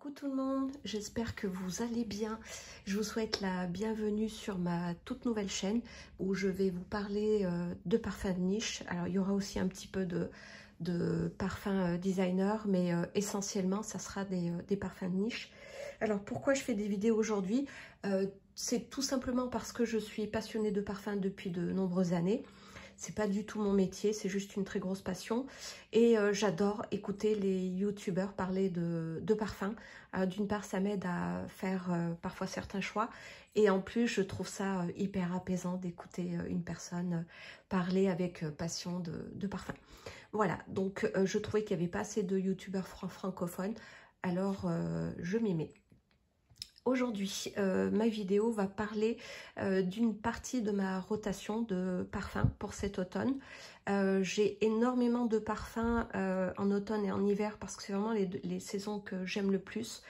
Coucou tout le monde, j'espère que vous allez bien. Je vous souhaite la bienvenue sur ma toute nouvelle chaîne où je vais vous parler de parfums de niche. Alors il y aura aussi un petit peu de parfums designer, mais essentiellement ça sera des parfums de niche. Alors pourquoi je fais des vidéos aujourd'hui? C'est tout simplement parce que je suis passionnée de parfums depuis de nombreuses années. C'est pas du tout mon métier, c'est juste une très grosse passion. Et j'adore écouter les youtubeurs parler de parfums. D'une part, ça m'aide à faire parfois certains choix. Et en plus, je trouve ça hyper apaisant d'écouter une personne parler avec passion de parfums. Voilà, donc je trouvais qu'il n'y avait pas assez de youtubeurs francophones. Alors, je m'y mets. Aujourd'hui, ma vidéo va parler d'une partie de ma rotation de parfums pour cet automne. J'ai énormément de parfums en automne et en hiver parce que c'est vraiment les saisons que j'aime le plus.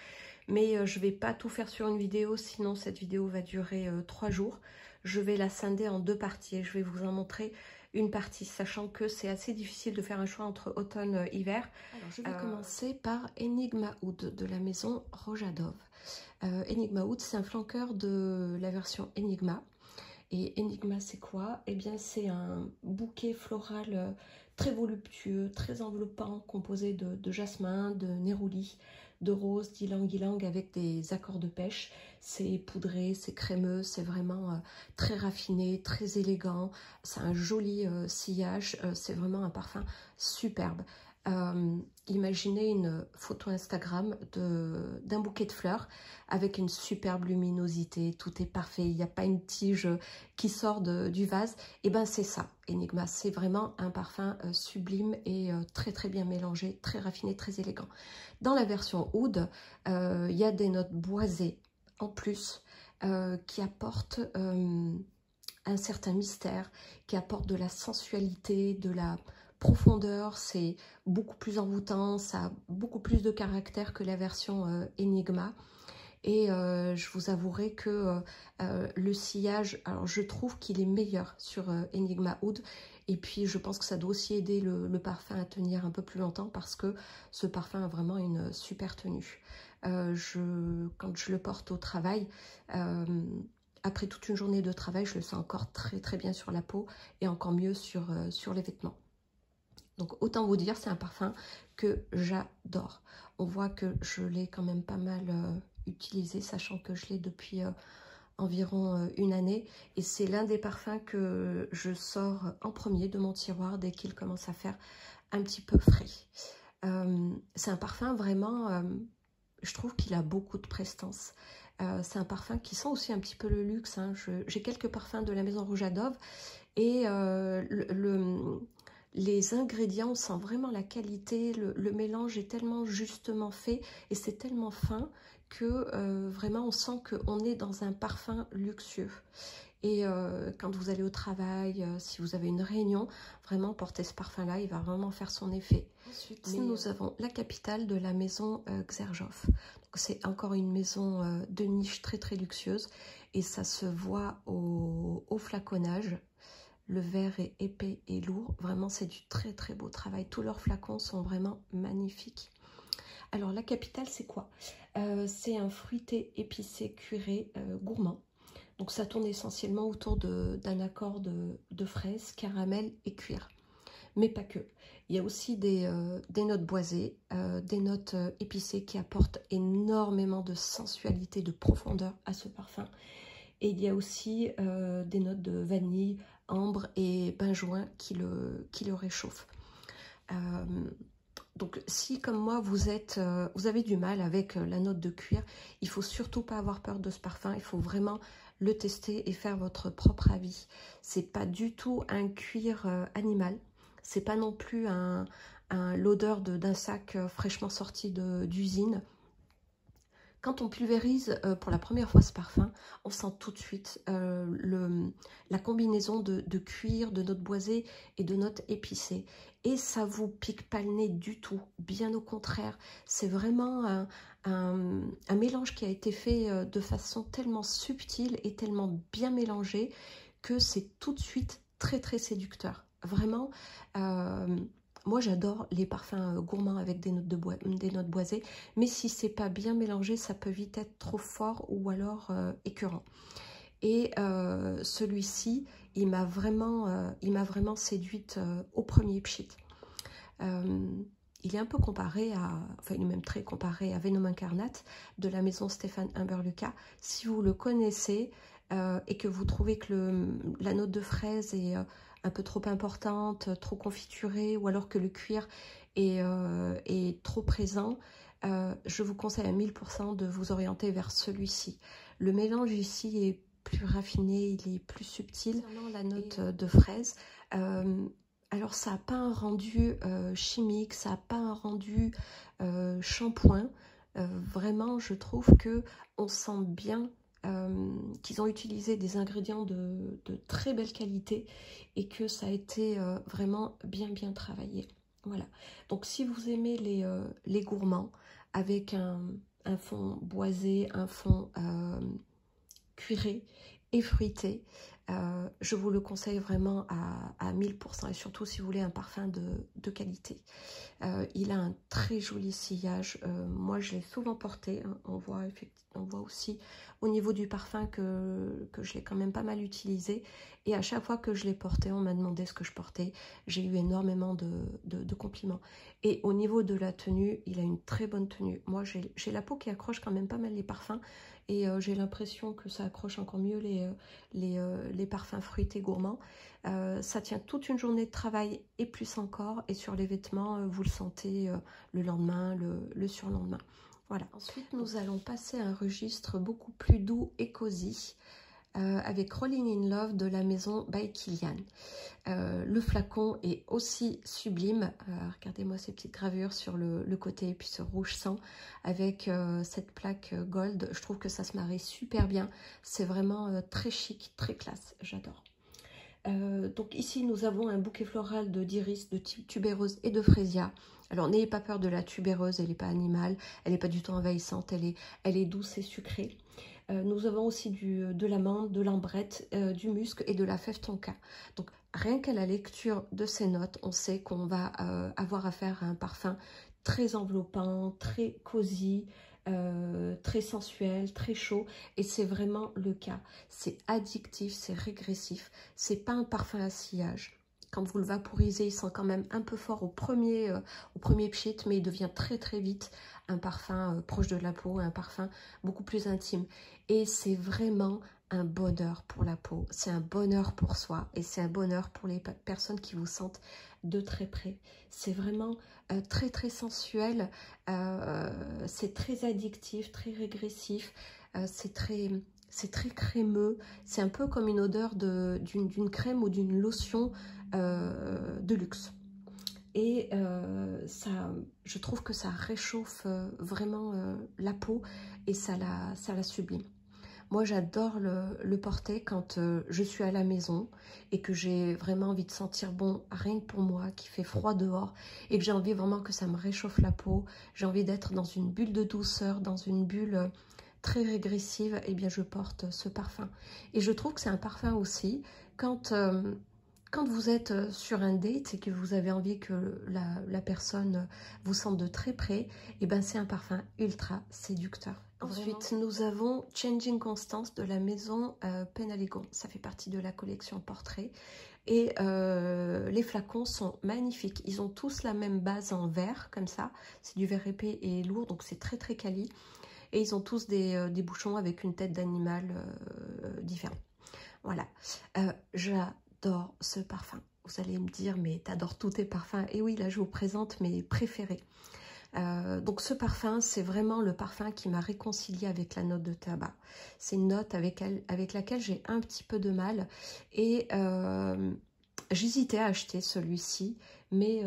Mais je ne vais pas tout faire sur une vidéo, sinon cette vidéo va durer 3 jours. Je vais la scinder en 2 parties et je vais vous en montrer une partie, sachant que c'est assez difficile de faire un choix entre automne et hiver. Alors je vais commencer par Enigma Oud de la maison Rojadov. Enigma Oud, c'est un flanqueur de la version Enigma. Et Enigma, c'est quoi? Eh bien, c'est un bouquet floral très voluptueux, très enveloppant, composé de jasmin, de neroli, de rose, d'ylang-ylang avec des accords de pêche. C'est poudré, c'est crémeux, c'est vraiment très raffiné, très élégant. C'est un joli sillage, c'est vraiment un parfum superbe. Imaginez une photo Instagram d'un bouquet de fleurs avec une superbe luminosité, tout est parfait, il n'y a pas une tige qui sort du vase. Et ben c'est ça, Enigma, c'est vraiment un parfum sublime et très très bien mélangé, très raffiné, très élégant. Dans la version Oud, il y a des notes boisées en plus qui apportent un certain mystère, qui apportent de la sensualité, de la profondeur, c'est beaucoup plus envoûtant, ça a beaucoup plus de caractère que la version Enigma. Et je vous avouerai que le sillage, alors je trouve qu'il est meilleur sur Enigma Oud. Et puis je pense que ça doit aussi aider le parfum à tenir un peu plus longtemps parce que ce parfum a vraiment une super tenue. Quand je le porte au travail, après toute une journée de travail, je le sens encore très très bien sur la peau et encore mieux sur les vêtements. Donc autant vous dire, c'est un parfum que j'adore. On voit que je l'ai quand même pas mal utilisé, sachant que je l'ai depuis environ une année. Et c'est l'un des parfums que je sors en premier de mon tiroir dès qu'il commence à faire un petit peu frais. C'est un parfum vraiment, je trouve qu'il a beaucoup de prestance. C'est un parfum qui sent aussi un petit peu le luxe. Hein. J'ai quelques parfums de la maison Rojadov et les ingrédients, on sent vraiment la qualité, le mélange est tellement justement fait et c'est tellement fin que vraiment on sent qu'on est dans un parfum luxueux. Et quand vous allez au travail, si vous avez une réunion, vraiment porter ce parfum-là, il va vraiment faire son effet. Ensuite, nous avons la capitale de la maison Xerjoff. C'est encore une maison de niche très très luxueuse et ça se voit au flaconnage. Le verre est épais et lourd. Vraiment, c'est du très très beau travail. Tous leurs flacons sont vraiment magnifiques. Alors, la capitale, c'est quoi? C'est un fruité épicé curé gourmand. Donc, ça tourne essentiellement autour d'un accord de fraises, caramel et cuir. Mais pas que. Il y a aussi des notes boisées, des notes épicées qui apportent énormément de sensualité, de profondeur à ce parfum. Et il y a aussi des notes de vanille, ambre et benjoin qui le réchauffent. Donc si comme moi vous avez du mal avec la note de cuir, il faut surtout pas avoir peur de ce parfum, il faut vraiment le tester et faire votre propre avis. C'est pas du tout un cuir animal, c'est pas non plus l'odeur d'un sac fraîchement sorti d'usine. Quand on pulvérise pour la première fois ce parfum, on sent tout de suite la combinaison de cuir, de notes boisées et de notes épicées. Et ça vous pique pas le nez du tout, bien au contraire. C'est vraiment un mélange qui a été fait de façon tellement subtile et tellement bien mélangée que c'est tout de suite très très séducteur. Vraiment, moi j'adore les parfums gourmands avec des notes boisées, mais si c'est pas bien mélangé, ça peut vite être trop fort ou alors écœurant. Et celui-ci, il m'a vraiment séduite au premier pchit. Il est un peu comparé à, enfin il est même très comparé à Venom Incarnate de la maison Stéphane Humber Lucas. Si vous le connaissez et que vous trouvez que la note de fraise est un peu trop importante, trop confiturée, ou alors que le cuir est trop présent, je vous conseille à 1000% de vous orienter vers celui-ci. Le mélange ici est plus raffiné, il est plus subtil. La note de fraise, alors ça n'a pas un rendu chimique, ça n'a pas un rendu shampoing. Vraiment, je trouve que on sent bien qu'ils ont utilisé des ingrédients de très belle qualité et que ça a été vraiment bien travaillé. Voilà. Donc si vous aimez les gourmands avec un fond boisé, un fond cuiré et fruité, je vous le conseille vraiment à 1000%, et surtout si vous voulez un parfum de qualité. Il a un très joli sillage, moi je l'ai souvent porté, hein. On voit aussi au niveau du parfum que je l'ai quand même pas mal utilisé, et à chaque fois que je l'ai porté, on m'a demandé ce que je portais, j'ai eu énormément de compliments. Et au niveau de la tenue, il a une très bonne tenue. Moi j'ai la peau qui accroche quand même pas mal les parfums, et j'ai l'impression que ça accroche encore mieux les parfums fruités gourmands. Ça tient toute une journée de travail et plus encore, et sur les vêtements, vous le sentez le lendemain, le surlendemain. Voilà. Ensuite, nous allons passer à un registre beaucoup plus doux et cosy avec Rolling in Love de la maison by Kilian. Le flacon est aussi sublime. Regardez-moi ces petites gravures sur le côté, et puis ce rouge sang avec cette plaque gold. Je trouve que ça se marie super bien. C'est vraiment très chic, très classe. J'adore. Donc ici, nous avons un bouquet floral d'iris, de tubéreuse et de frésia. Alors, n'ayez pas peur de la tubéreuse, elle n'est pas animale, elle n'est pas du tout envahissante, elle est douce et sucrée. Nous avons aussi de l'amande, de l'ambrette, du musc et de la fève tonka. Donc, rien qu'à la lecture de ces notes, on sait qu'on va avoir affaire à un parfum très enveloppant, très cosy, très sensuel, très chaud, et c'est vraiment le cas. C'est addictif, c'est régressif, c'est pas un parfum à sillage. Quand vous le vaporisez, il sent quand même un peu fort au premier pchit, mais il devient très vite un parfum proche de la peau, un parfum beaucoup plus intime. Et c'est vraiment un bonheur pour la peau, c'est un bonheur pour soi, et c'est un bonheur pour les personnes qui vous sentent de très près. C'est vraiment très sensuel, c'est très addictif, très régressif, c'est très crémeux, c'est un peu comme une odeur d'une crème ou d'une lotion de luxe. Et je trouve que ça réchauffe vraiment la peau, et ça la sublime. Moi, j'adore le porter quand je suis à la maison et que j'ai vraiment envie de sentir bon, rien que pour moi, qu'il fait froid dehors, et que j'ai envie vraiment que ça me réchauffe la peau. J'ai envie d'être dans une bulle de douceur, dans une bulle très régressive. Et bien, je porte ce parfum. Et je trouve que c'est un parfum aussi quand vous êtes sur un date et que vous avez envie que la personne vous sente de très près, et ben c'est un parfum ultra séducteur. Ensuite, nous avons Changing Constance de la maison Penhaligon. Ça fait partie de la collection Portrait. Et les flacons sont magnifiques. Ils ont tous la même base en verre, comme ça. C'est du verre épais et lourd, donc c'est très quali. Et ils ont tous des bouchons avec une tête d'animal différent. Voilà. J'adore ce parfum. Vous allez me dire, mais t'adores tous tes parfums. Et oui, là, je vous présente mes préférés. Donc ce parfum, c'est vraiment le parfum qui m'a réconciliée avec la note de tabac. C'est une note avec laquelle j'ai un petit peu de mal, et j'hésitais à acheter celui-ci, mais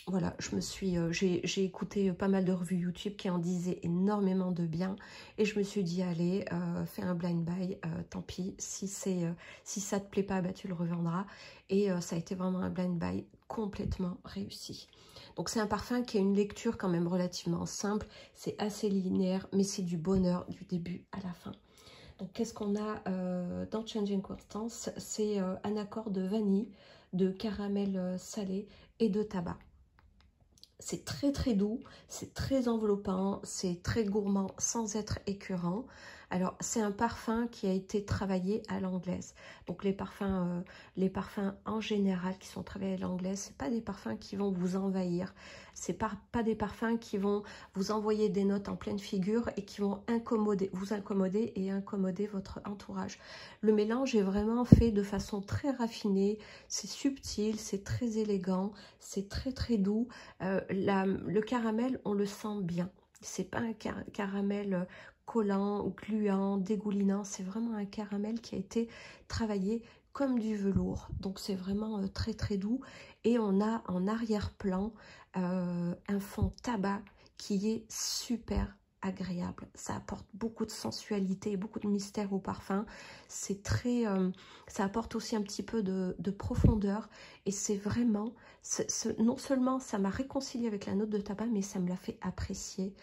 voilà, j'ai écouté pas mal de revues YouTube qui en disaient énormément de bien, et je me suis dit, allez, fais un blind buy, tant pis, si ça te plaît pas, bah, tu le revendras, et ça a été vraiment un blind buy complètement réussi. Donc c'est un parfum qui a une lecture quand même relativement simple, c'est assez linéaire, mais c'est du bonheur du début à la fin. Donc qu'est-ce qu'on a dans Changing Constance? C'est un accord de vanille, de caramel salé et de tabac. C'est très très doux, c'est très enveloppant, c'est très gourmand sans être écœurant. Alors c'est un parfum qui a été travaillé à l'anglaise. Donc les parfums en général qui sont travaillés à l'anglaise, c'est pas des parfums qui vont vous envahir. C'est pas des parfums qui vont vous envoyer des notes en pleine figure et qui vont vous incommoder et incommoder votre entourage. Le mélange est vraiment fait de façon très raffinée, c'est subtil, c'est très élégant, c'est très très doux. Le caramel, on le sent bien. C'est pas un caramel collant ou gluant, dégoulinant. C'est vraiment un caramel qui a été travaillé comme du velours. Donc c'est vraiment très très doux. Et on a en arrière-plan un fond tabac qui est super agréable. Ça apporte beaucoup de sensualité et beaucoup de mystère au parfum. C'est très, ça apporte aussi un petit peu de profondeur. Et c'est vraiment, non seulement ça m'a réconcilié avec la note de tabac, mais ça me l'a fait apprécier.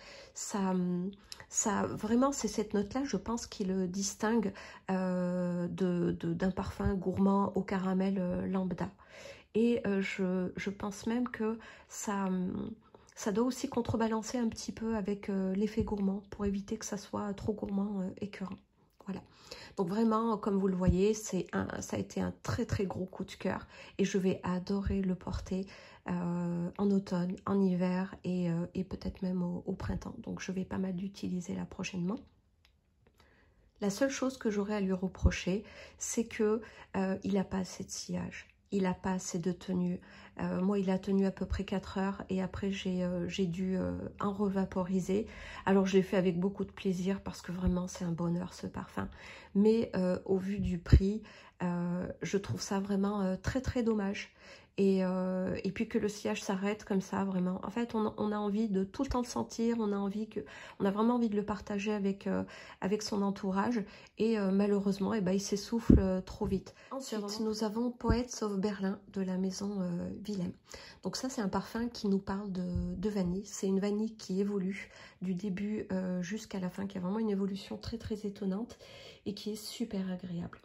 Vraiment, c'est cette note-là, je pense, qui le distingue d'un parfum gourmand au caramel lambda. Et je pense même que ça doit aussi contrebalancer un petit peu avec l'effet gourmand pour éviter que ça soit trop gourmand, écœurant. Voilà. Donc vraiment, comme vous le voyez, ça a été un très très gros coup de cœur et je vais adorer le porter en automne, en hiver et peut-être même au printemps. Donc je vais pas mal l'utiliser là prochainement. La seule chose que j'aurais à lui reprocher, c'est que il n'a pas assez de sillage. Il n'a pas assez de tenue. Moi, il a tenu à peu près 4 heures et après, j'ai dû en revaporiser. Alors, je l'ai fait avec beaucoup de plaisir parce que vraiment, c'est un bonheur ce parfum. Mais au vu du prix, je trouve ça vraiment très, très dommage. Et puis que le sillage s'arrête comme ça, vraiment. En fait, on a envie de tout le temps le sentir, on a vraiment envie de le partager avec son entourage. Et malheureusement, il s'essouffle trop vite. Ensuite, nous avons Poets of Berlin de la maison Willem. Donc ça, c'est un parfum qui nous parle de vanille. C'est une vanille qui évolue du début jusqu'à la fin, qui a vraiment une évolution très très étonnante et qui est super agréable.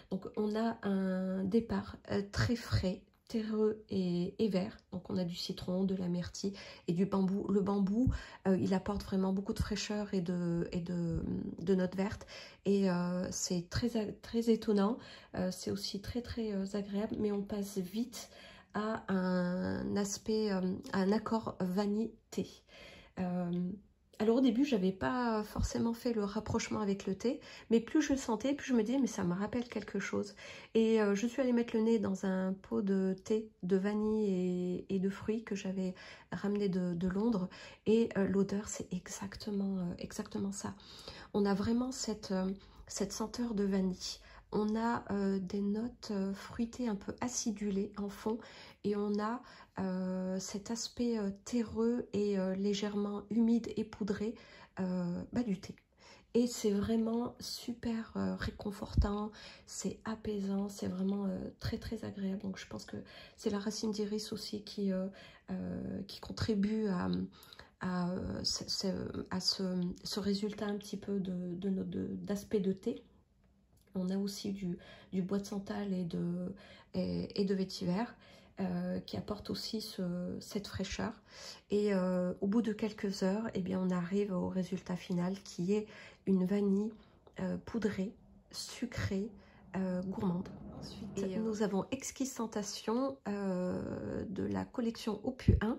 Donc on a un départ très frais, terreux et vert. Donc on a du citron, de la myrtille et du bambou. Le bambou, il apporte vraiment beaucoup de fraîcheur et de notes vertes. Et c'est très étonnant. C'est aussi très très agréable, mais on passe vite à un aspect, à un accord vanille-thé. Alors au début, j'avais pas forcément fait le rapprochement avec le thé, mais plus je le sentais, plus je me disais, mais ça me rappelle quelque chose. Et je suis allée mettre le nez dans un pot de thé de vanille et de fruits que j'avais ramené de Londres. Et l'odeur, c'est exactement ça. On a vraiment cette senteur de vanille. On a des notes fruitées un peu acidulées en fond et on a cet aspect terreux et légèrement humide et poudré du thé. Et c'est vraiment super réconfortant, c'est apaisant, c'est vraiment très très agréable. Donc je pense que c'est la racine d'iris aussi qui contribue à ce résultat un petit peu d'aspect de thé. On a aussi du bois de santal et de vétiver qui apporte aussi cette fraîcheur. Et au bout de quelques heures, eh bien, on arrive au résultat final qui est une vanille poudrée, sucrée, gourmande. Ensuite, nous avons Exquise Sensation de la collection Opus 1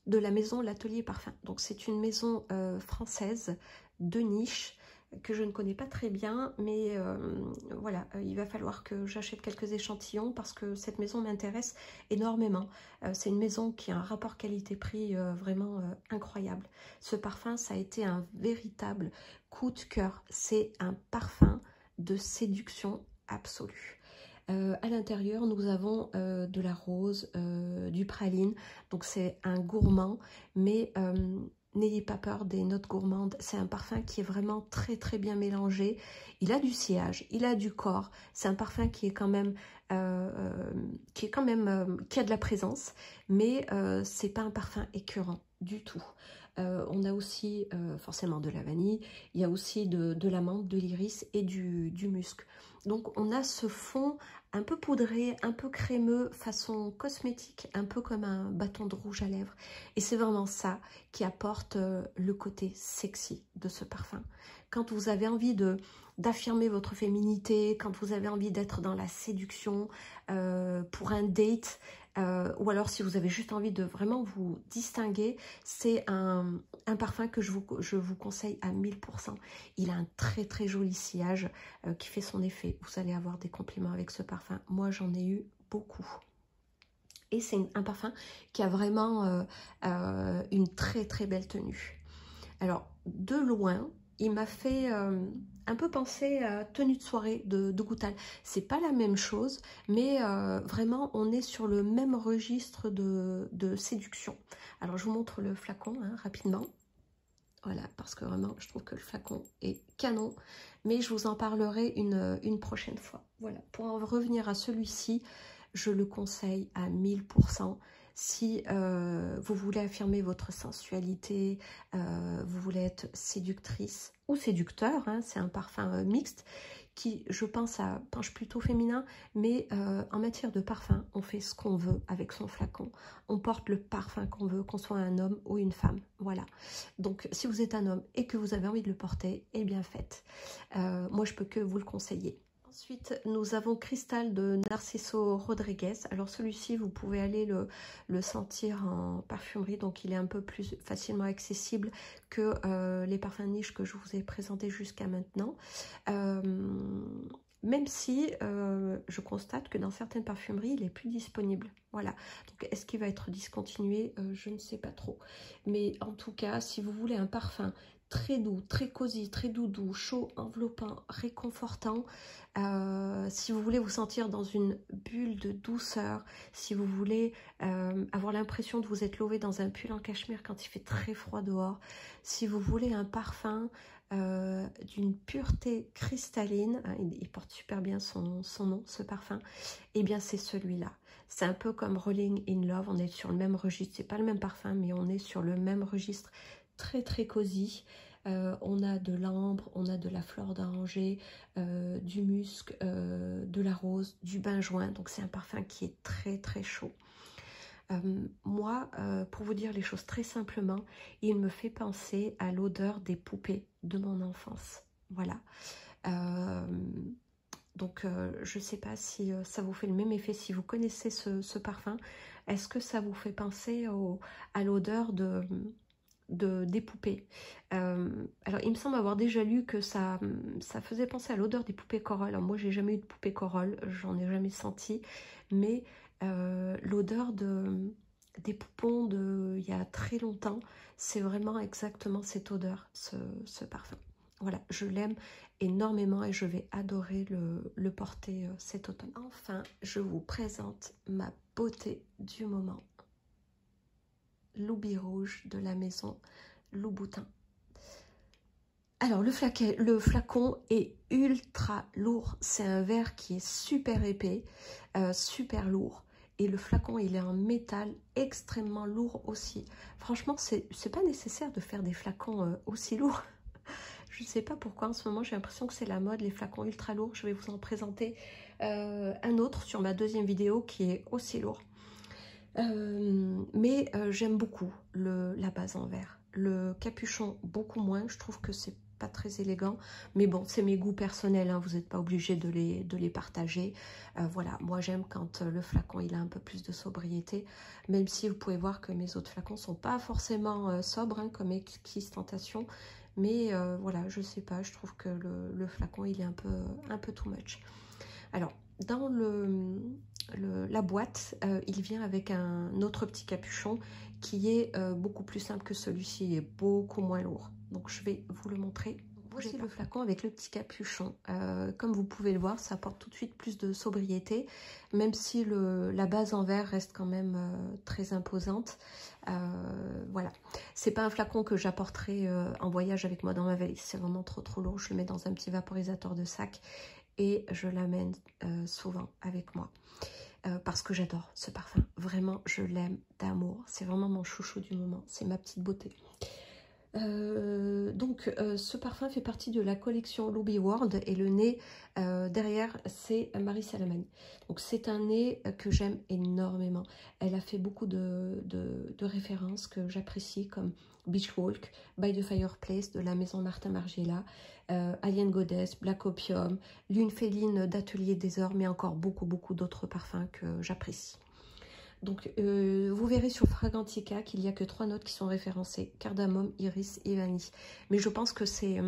de la maison L'Atelier Parfum. Donc c'est une maison française de niche que je ne connais pas très bien, mais voilà, il va falloir que j'achète quelques échantillons parce que cette maison m'intéresse énormément. C'est une maison qui a un rapport qualité-prix vraiment incroyable. Ce parfum, ça a été un véritable coup de cœur. C'est un parfum de séduction absolue. À l'intérieur, nous avons de la rose, du praline, donc c'est un gourmand, mais n'ayez pas peur des notes gourmandes. C'est un parfum qui est vraiment très très bien mélangé. Il a du sillage, il a du corps. C'est un parfum qui est quand même qui a de la présence, mais c'est pas un parfum écœurant du tout. On a aussi forcément de la vanille, il y a aussi de la menthe, de l'iris et du musc. Donc on a ce fond un peu poudré, un peu crémeux, façon cosmétique, un peu comme un bâton de rouge à lèvres. Et c'est vraiment ça qui apporte le côté sexy de ce parfum. Quand vous avez envie d'affirmer votre féminité, quand vous avez envie d'être dans la séduction pour un date, ou alors si vous avez juste envie de vraiment vous distinguer, c'est un parfum que je vous conseille à 1000%. Il a un très très joli sillage qui fait son effet. Vous allez avoir des compliments avec ce parfum. Moi j'en ai eu beaucoup. Et c'est un parfum qui a vraiment une très très belle tenue. Alors de loin, il m'a fait un peu penser à tenue de soirée de Goutal. C'est pas la même chose, mais vraiment on est sur le même registre de séduction. Alors je vous montre le flacon hein, rapidement. Voilà, parce que vraiment je trouve que le flacon est canon, mais je vous en parlerai une prochaine fois. Voilà, pour en revenir à celui-ci, je le conseille à 1000%. Si vous voulez affirmer votre sensualité, vous voulez être séductrice ou séducteur, hein, c'est un parfum mixte qui, je pense, penche plutôt féminin, mais en matière de parfum, on fait ce qu'on veut avec son flacon. On porte le parfum qu'on veut, qu'on soit un homme ou une femme. Voilà. Donc, si vous êtes un homme et que vous avez envie de le porter, eh bien faites. Moi, je peux que vous le conseiller. Ensuite, nous avons Cristal de Narciso Rodriguez. Alors celui-ci, vous pouvez aller le sentir en parfumerie, donc il est un peu plus facilement accessible que les parfums niche que je vous ai présentés jusqu'à maintenant. Même si je constate que dans certaines parfumeries, il est plus disponible. Voilà. Donc, est-ce qu'il va être discontinué? Je ne sais pas trop. Mais en tout cas, si vous voulez un parfum très doux, très cosy, très doudou, chaud, enveloppant, réconfortant. Si vous voulez vous sentir dans une bulle de douceur, si vous voulez avoir l'impression de vous être lové dans un pull en cachemire quand il fait très froid dehors, si vous voulez un parfum d'une pureté cristalline, hein, il porte super bien son nom, ce parfum, et bien c'est celui-là. C'est un peu comme Rolling in Love, on est sur le même registre, c'est pas le même parfum, mais on est sur le même registre, très très cosy. On a de l'ambre, on a de la fleur d'oranger, du musc, de la rose, du benjoin. Donc c'est un parfum qui est très très chaud. Moi, pour vous dire les choses très simplement, il me fait penser à l'odeur des poupées de mon enfance. Voilà. Donc je ne sais pas si ça vous fait le même effet, si vous connaissez ce parfum. Est-ce que ça vous fait penser à l'odeur des poupées? Alors il me semble avoir déjà lu que ça faisait penser à l'odeur des poupées Coral. Alors moi j'ai jamais eu de poupée Coral, j'en ai jamais senti, mais l'odeur des poupons il y a très longtemps, c'est vraiment exactement cette odeur, ce parfum. Voilà, je l'aime énormément et je vais adorer le porter cet automne. Enfin, je vous présente ma beauté du moment. Loubi Rouge de la maison Louboutin. Alors le flacon est ultra lourd, c'est un verre qui est super épais, super lourd, et le flacon il est en métal extrêmement lourd aussi. Franchement c'est pas nécessaire de faire des flacons aussi lourds. Je ne sais pas pourquoi en ce moment j'ai l'impression que c'est la mode, les flacons ultra lourds. Je vais vous en présenter un autre sur ma deuxième vidéo qui est aussi lourd. Mais j'aime beaucoup la base en verre. Le capuchon, beaucoup moins. Je trouve que c'est pas très élégant. Mais bon, c'est mes goûts personnels. Hein, vous n'êtes pas obligé de les partager. Voilà, moi j'aime quand le flacon il a un peu plus de sobriété. Même si vous pouvez voir que mes autres flacons sont pas forcément sobres, hein, comme Exquise Tentation. Mais voilà, je sais pas, je trouve que le flacon il est un peu too much. Alors, dans la boîte, il vient avec un autre petit capuchon qui est beaucoup plus simple que celui-ci, il est beaucoup moins lourd. Donc je vais vous le montrer. Voici le flacon avec le petit capuchon. Comme vous pouvez le voir, ça apporte tout de suite plus de sobriété, même si la base en verre reste quand même très imposante. Voilà, c'est pas un flacon que j'apporterai en voyage avec moi dans ma valise, c'est vraiment trop lourd. Je le mets dans un petit vaporisateur de sac et je l'amène souvent avec moi. Parce que j'adore ce parfum, vraiment je l'aime d'amour, c'est vraiment mon chouchou du moment, c'est ma petite beauté. Ce parfum fait partie de la collection Ruby World et le nez derrière c'est Marie Salomon. Donc c'est un nez que j'aime énormément. Elle a fait beaucoup de références que j'apprécie comme Beach Walk, By the Fireplace de la maison Martin Margiela, Alien Goddess, Black Opium, Lune Féline d'Atelier des Ors, mais encore beaucoup d'autres parfums que j'apprécie. Donc, vous verrez sur Fragrantica qu'il n'y a que 3 notes qui sont référencées, cardamome, iris et vanille. Mais je pense que c'est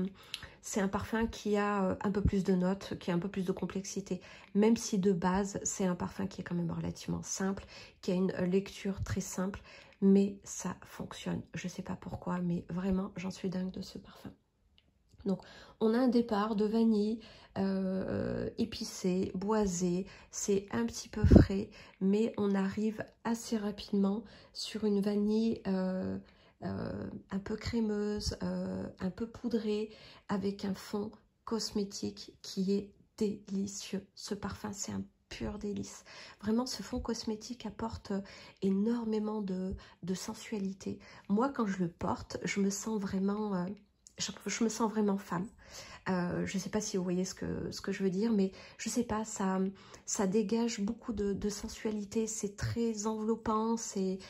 un parfum qui a un peu plus de notes, qui a un peu plus de complexité. Même si de base, c'est un parfum qui est quand même relativement simple, qui a une lecture très simple, mais ça fonctionne. Je ne sais pas pourquoi, mais vraiment, j'en suis dingue de ce parfum. Donc, on a un départ de vanille épicé, boisé, c'est un petit peu frais, mais on arrive assez rapidement sur une vanille un peu crémeuse, un peu poudrée, avec un fond cosmétique qui est délicieux. Ce parfum, c'est un pur délice. Vraiment, ce fond cosmétique apporte énormément de sensualité. Moi, quand je le porte, je me sens vraiment... je me sens vraiment femme. Je ne sais pas si vous voyez ce que je veux dire, mais je ne sais pas, ça dégage beaucoup de sensualité. C'est très enveloppant, c'est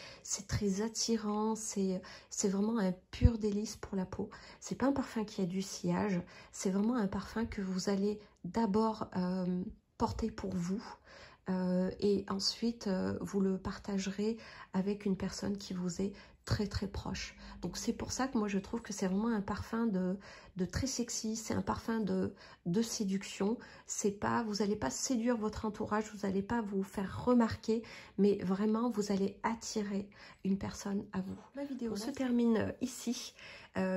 très attirant, c'est vraiment un pur délice pour la peau. C'est pas un parfum qui a du sillage, c'est vraiment un parfum que vous allez d'abord porter pour vous. Et ensuite, vous le partagerez avec une personne qui vous est très proche. Donc c'est pour ça que moi je trouve que c'est vraiment un parfum de très sexy, c'est un parfum de séduction. C'est pas, vous n'allez pas séduire votre entourage, vous n'allez pas vous faire remarquer, mais vraiment vous allez attirer une personne à vous. Ma vidéo se termine ici.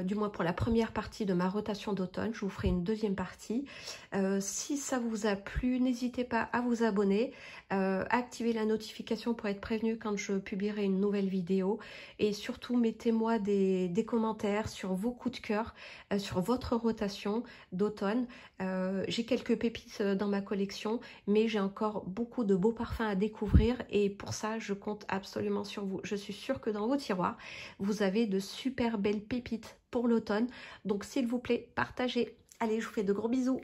Du moins pour la première partie de ma rotation d'automne. Je vous ferai une deuxième partie. Si ça vous a plu, n'hésitez pas à vous abonner, activer la notification pour être prévenu quand je publierai une nouvelle vidéo. Et surtout, mettez-moi des commentaires sur vos coups de cœur, sur votre rotation d'automne. J'ai quelques pépites dans ma collection, mais j'ai encore beaucoup de beaux parfums à découvrir. Et pour ça, je compte absolument sur vous. Je suis sûre que dans vos tiroirs, vous avez de super belles pépites pour l'automne. Donc s'il vous plaît, partagez. Allez, je vous fais de gros bisous.